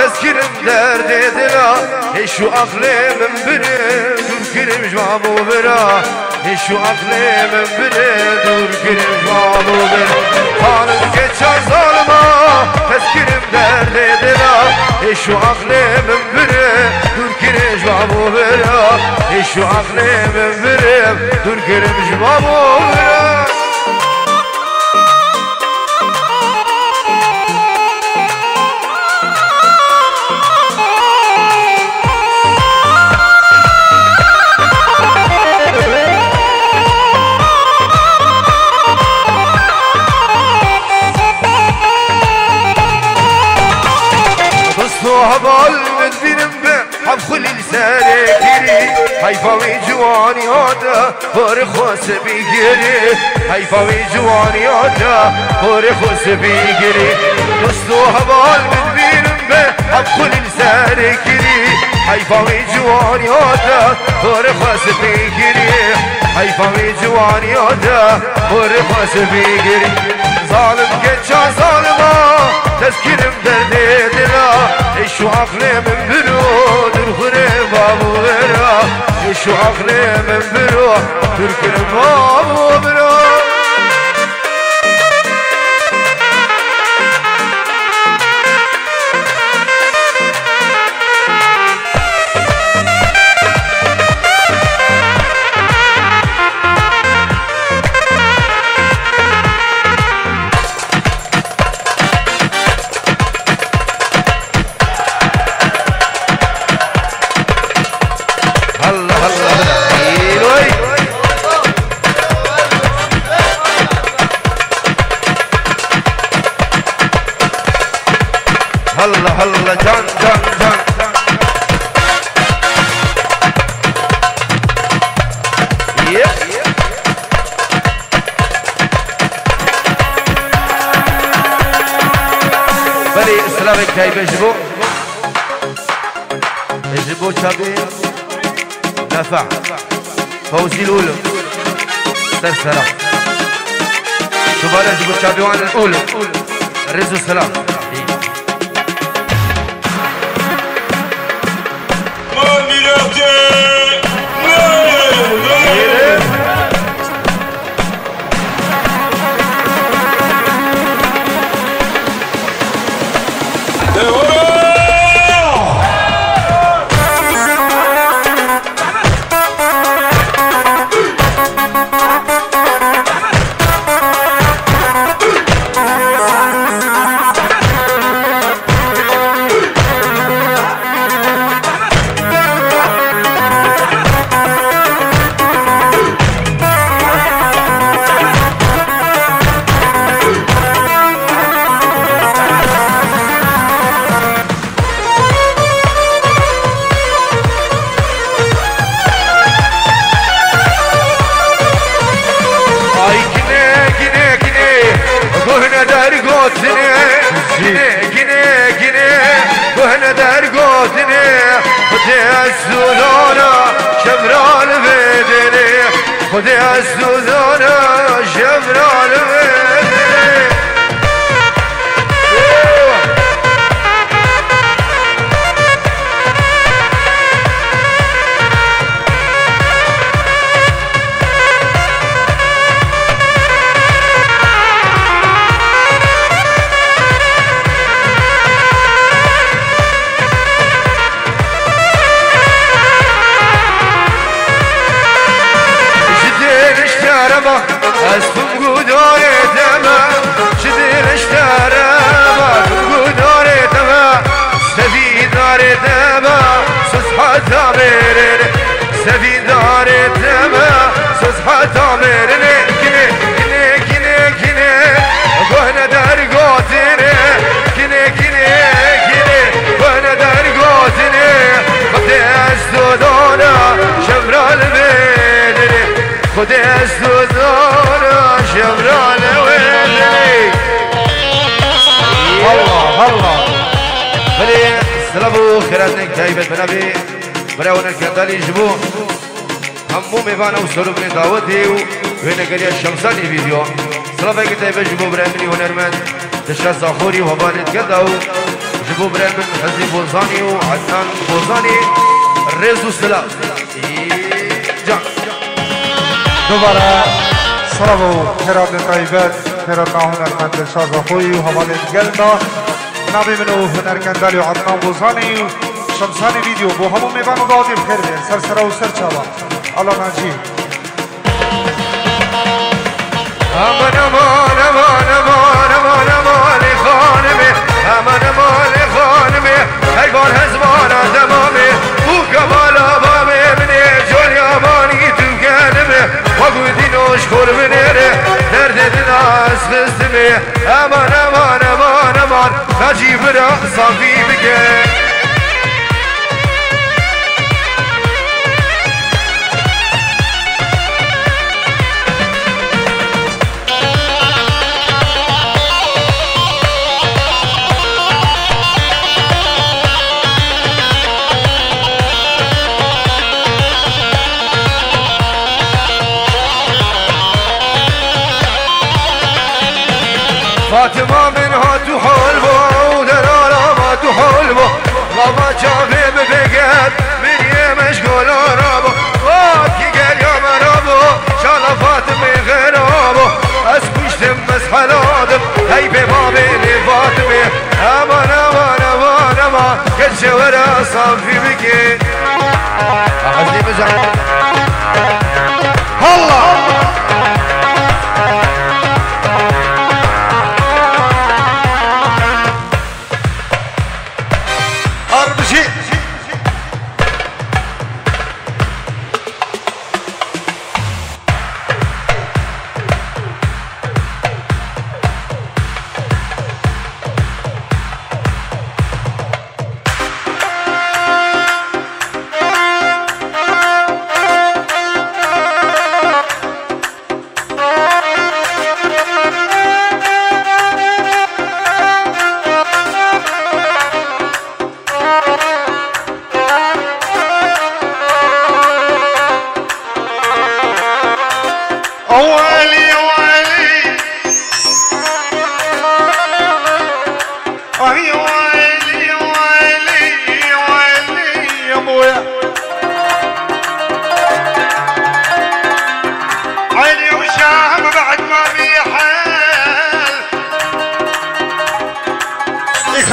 تذكرم درد دلا ایشو عقلی من بره دور کرم جوابو برا ایشو عقلی من بره دور کرم جوابو برا حالم که چار ظالما تذکرم درد دلا ایشو عقلی من بره دور کرم جوابو برا ایشو عقلی من بره دور کرم جوابو برا هبال مدبينم حفخل لساني كيري حيفاوي جواني هادا فارخوس بيجري حيفاوي جواني هادا فارخوس بيجري دوستو هبال مدبينم حفخل لساني كيري حيفاوي جواني هادا فارخوس بيجري حيفاوي جواني هادا فارخوس بيجري ظالم كنشا ظالما تذكرم دردي دلا ایشو عقلی من برو در خونه بابو برا ایشو عقلی من برو در خونه بابو برا هلا هلا جان جان جان بلي اسلامك جاي بجبو شابي نفع فوزي الاولى سرسرة شبارة جبو شابي وانا الاولى رزو السلام خدي السودانة شمران ويدي اسفم قدوري تما شدير اشترى قدوري تما سفي داري تما سصحى تامرين سفي داري تما سصحى تامرين كني كني كني كني وانا دار قوتني كني كني كني وانا دار قوتني خدي السودانة شمران بيدني خدي السودانة شمران ويدني الله الله بلي سلبو خيراتك جايبت بنبي براونا الكندالي جبو همو ميوانا وصولو بني داوتي وهنا قرية الشمساني فيديو سلبا كتايبة جبو برامني هنرمن تشخص أخوري وهبانت كداو جبوا برا من حزي بوزاني وعدنان بوزاني الرز والسلام جان دوباره سلام و خیرات طیبت خیرات هنرمند شاز خوی و حوالی گلنا نبی منو هنرکندالی و عدنان بوزانی و شمسانی ویدیو بو همون میبان و دادیم خیر بین سر سرا و سر چاوا الله نجیب امان امان امان امان امان امان خانمه امان امان خانمه حیوان هزمان دمامه او کمال آبامه منه جون یابانی تو گنمه بگو دینوش خور بنره درد دناز خستمه امان امان امان امان نجیب را صافی بگه فاطمه منها تحلبه ودرارة ما تحلبه لما شافي بفقد من يمشغول رابه وابكي قال يا مرابو شالا فاطمه غرابه اسكوش تمس حلادم هاي ببابي فاطمه امان امان امان امان كل شورا صافي بكي احزني مزح الله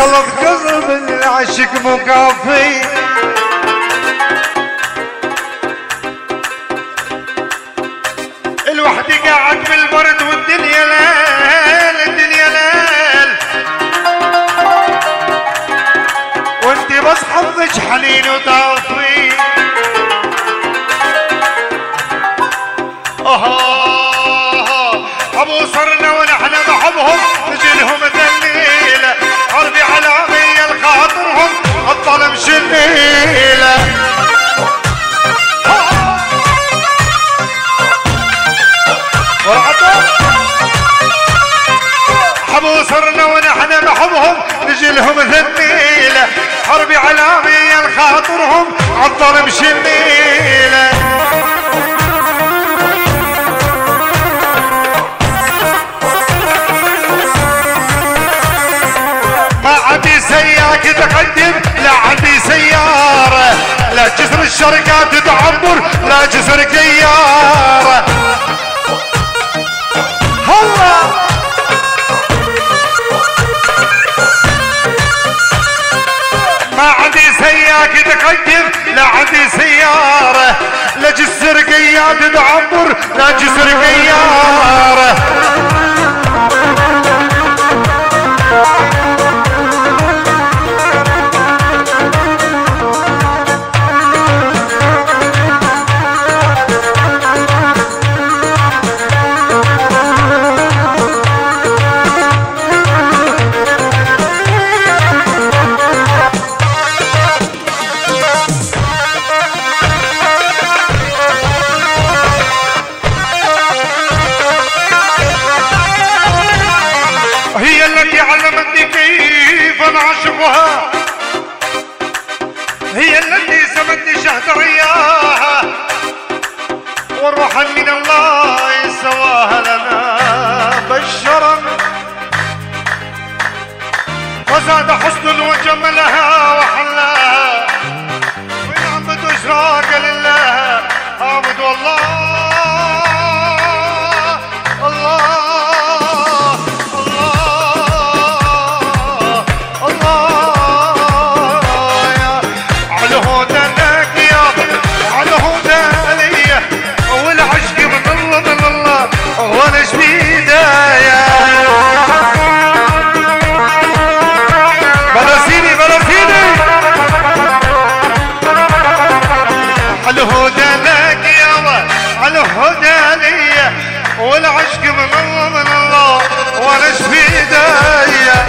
خلط قلب العشق مكافي الوحدي قاعد بالبرد والدنيا ليل الدنيا ليل وانت بس حظك حنين وطافي ابو صرنا ونحن نحبهم نجيلهم ذليله حربي علامية الخاطرهم الظلم شنيله حبو صرنا ونحن نحبهم نجيلهم ذليله حربي علامية الخاطرهم الظلم شنيله سياك تقدم لا عندي سيارة لا جسر الشركات تعبر لا جسر كيارة هلا ما عندي سياك تقدم لا عندي سيارة لا جسر كيات تعبر لا جسر كيارة زاد حسن وجملها وحلاها ونعمد واشراق لله عبد والله الله الله الله يا على هدنك يا على هدانية والعشق من الله وانا شبيدايا بلاسيني على هدنك يابا على هدانية والعشق من الله وانا شبيدايا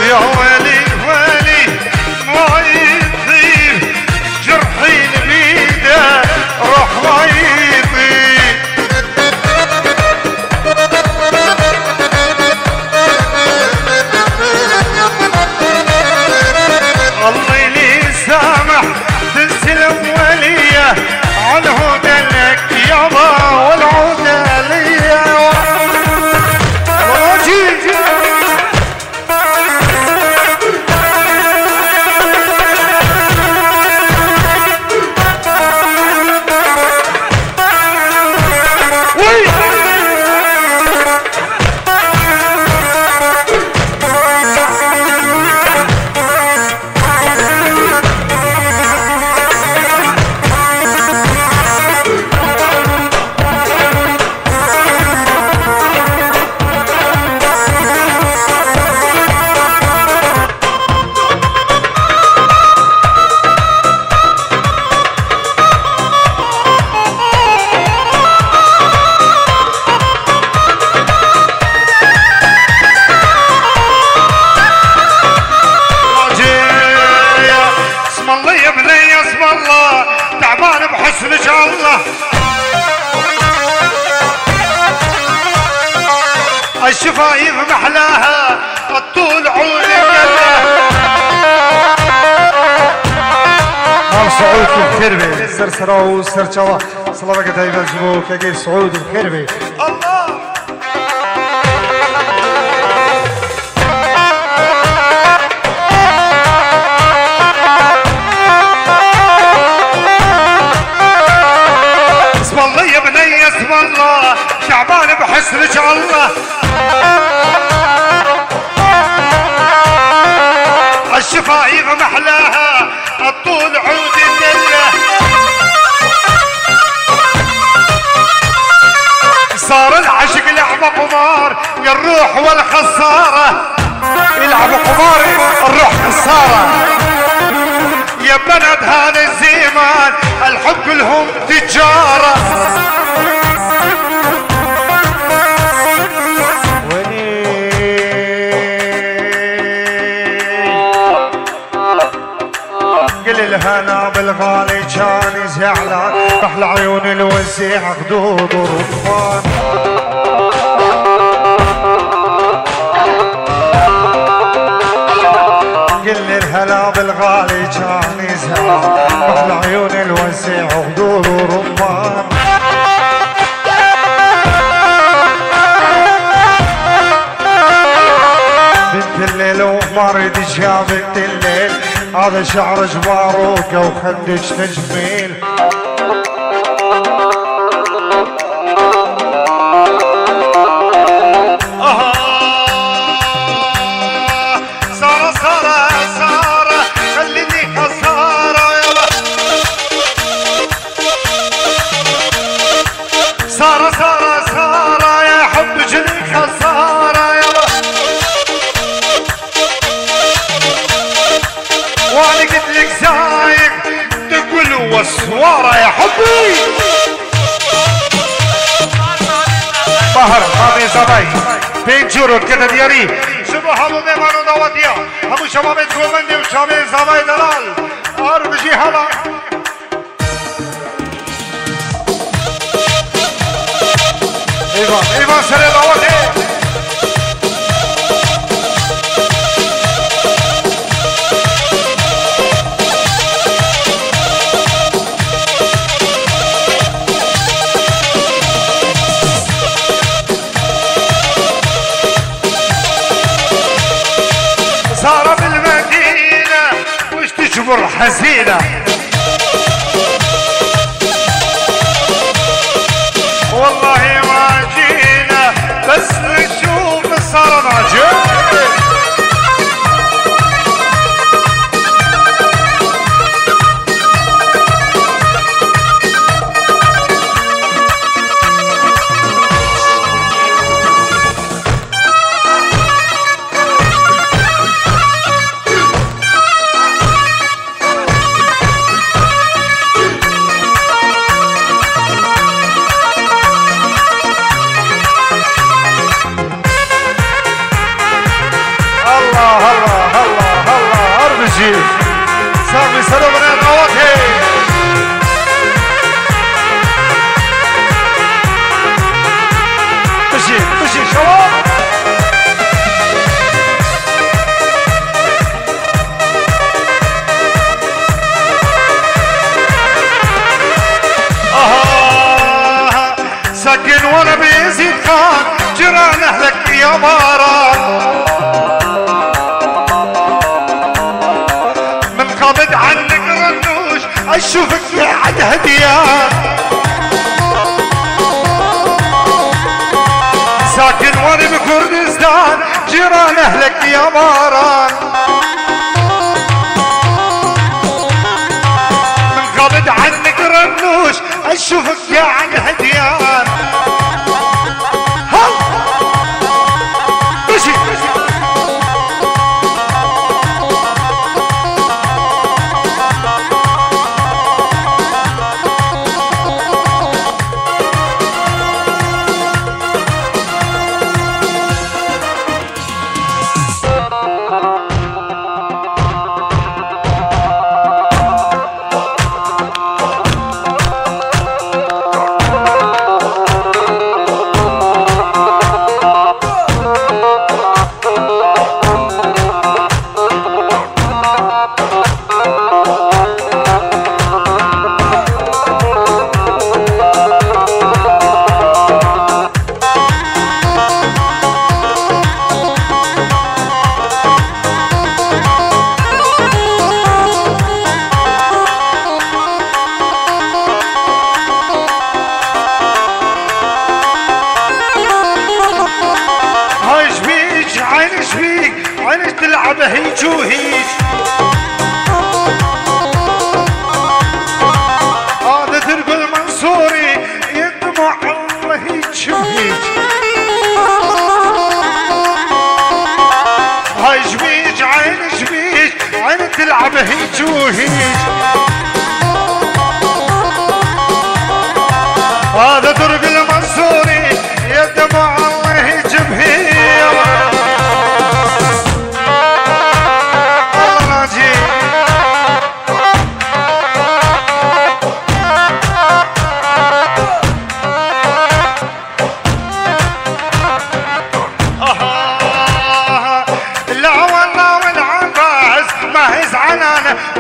يا ويلي ويلي ما يطيب جرحي لبيده روح ما يطيب الله يلي سامح تنسلم وليه على هدنك يابا والعودة ليا الشفايف محلاها الطول عود مال سعود الخربي سرسرة وسرشوة صلابك دايما جبوك يا سعود الخربي الله اسم الله يا بني اسم الله تعبان بحسنك الله الشفايف محلاها الطول عود الدنيا صار العشق لعبة قمار الروح والخسارة يلعب قمار الروح خسارة يا بنات هذا الزمان الحب كلهم تجارة الهنا بالغالي كان زعلان احلى عيون الوزيع خدود ورمان قل الهلا بالغالي كان زعلان احلى عيون الوزيع خدود ورمان بنت الليل ومرد جابت الليل هذا شعر جباروكه وخدك تجميل سارة خليني خسارة يلا سارة يا حب جني خسارة يلا وانا قلت لك زايق تقول وسوارة يا حبي بحر مامي زباي بينجورو كده دياري شبه همو بيمانو دواتيا همو شباب تقومندي وشباب زباي دلال اربجي هلا ايوان سري دواتي تجبر حزينة والله ما جينا بس نشوف صار راجل صافي سلام من الغواتي مشي شباب ساكن وانا بيزيد خان جيران اهلك يا باران قابض عنك رنوش اشوفك بعد هديان ساكن وانا بكردستان جيران اهلك يا باران من قابض عنك رنوش اشوفك بعد هديان هل مشي عينك تلعب هيج وهيج هذا درب المنصوري يدمع الله هيج وهيج هاي جميج عين جميج عينك تلعب هيج وهيج هذا درب المنصوري يدمع الله هيج وهيج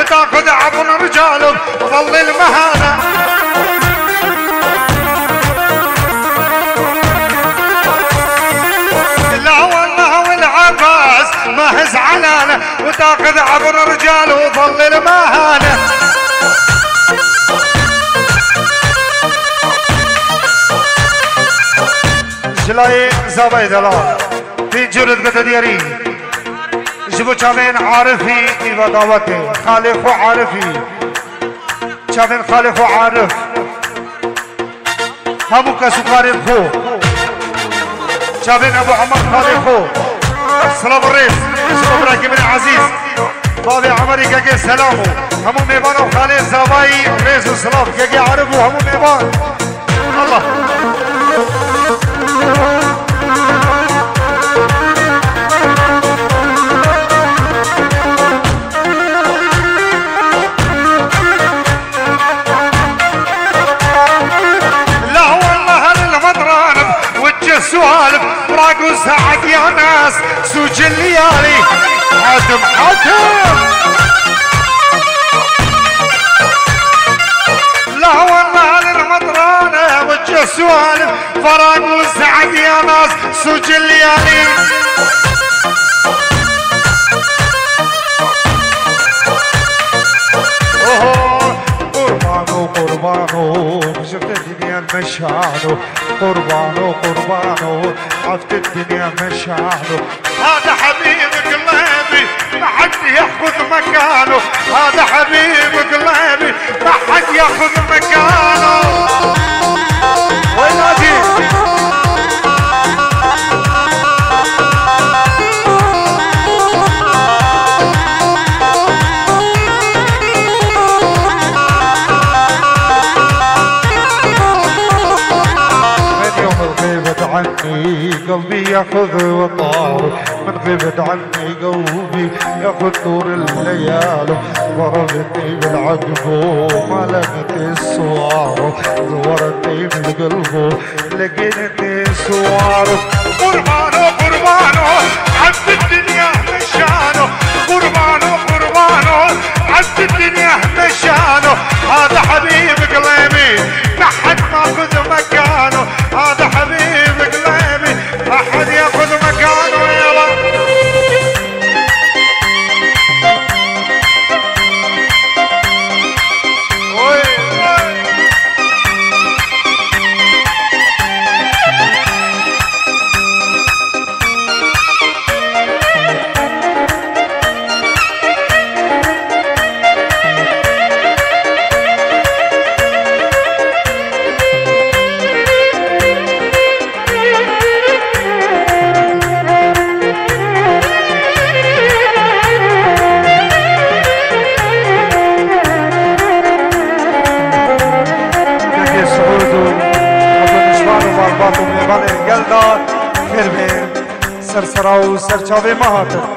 وتاخذ عبر رجالهم وظل المهانة لا والله والعباس ما هز عنانه وتاخذ عبر رجاله وظل المهانة جلاي زبايد الله في جرد قدريري جبو چاوین عارفی ایوا دعوته خالق و عارفی چاوین خالق و عارف همو کسو خالق خو چاوین ابو عمر خالق خو سلام الرئيس اسمه براكي بن عزيز بابي عمري كاكي سلامو همو ميبان و خالق زاباي رئيس و سلام كاكي عارفو همو ميبان الله سوالف فراق وسعد يا ناس سوج الليالي حاتم حاتم لا والله للمطرانة وجه سوالف فراق وسعد يا ناس سوج الليالي قربانو قربانو شفت الدنيا المشانو قربانو قربانو عفت الدنيا مشانو هذا حبيب قلبي ما حد ياخذ مكانه هذا حبيب قلبي ما حد ياخذ مكانه وينادي عني قلبي ياخذ وطاره من غبت عني قلبي ياخذ طور الليالي ضربتني بالعقب ما لقيت سواره زورتني بالقلب لقيتني سواره قربانه قربانه عبد الدنيا مشانه قربانه قربانه عبد الدنيا مشانه هذا حبيب قلبي ما حد ماخذ مكانه هذا حبيب قلبي ما حد ياخذ مكانه يلا سرسراو سرچاوی مهاتر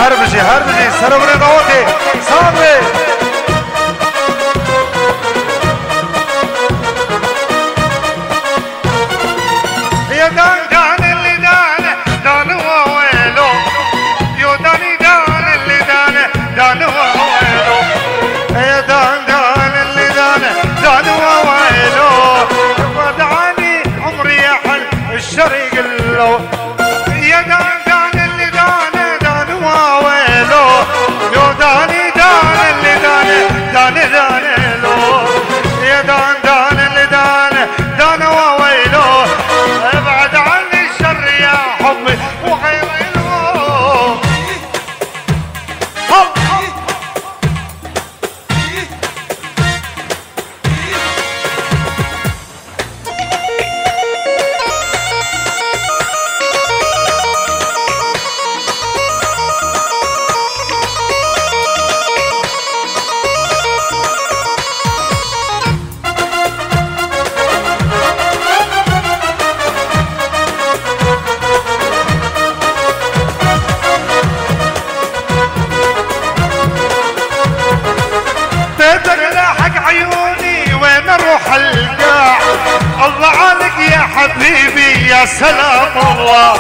هر بجي سروري نوتي صابري يا دان دان اللي دان دان وويلو يا داني دان اللي دان دان وويلو يا دان دان اللي دان دان وويلو ودعاني عمري يا حل الشري قلو يا دان دان اللي دان دان وويلو يا داني دان اللي دان دان دان لو يا دان دان اللي دان دان وويلو ابعد عني الشر يا حبي وغير الهوم الله عليك يا حبيبي يا سلام الله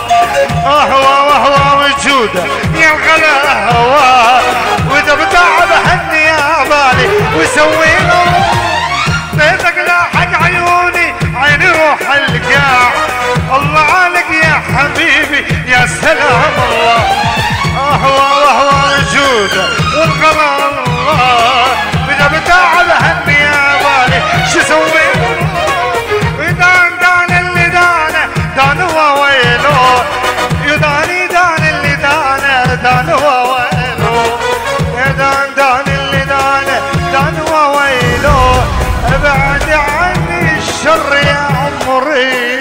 اهوى وهوى وجوده يا الغلا هوى واذا بتعب هني يا بالي وسوي له بيتك لاحق عيوني عيني روح القاع الله عليك يا حبيبي يا سلام الله اهوى وهوى وجوده والغلا الله واذا بتعب هني يا بالي شو سوي دان دان اللي دانه دان وويلو يداني دان اللي دانه دان وويلو يا دان دان اللي دانه دان وويلو ابعد عني الشر يا عمري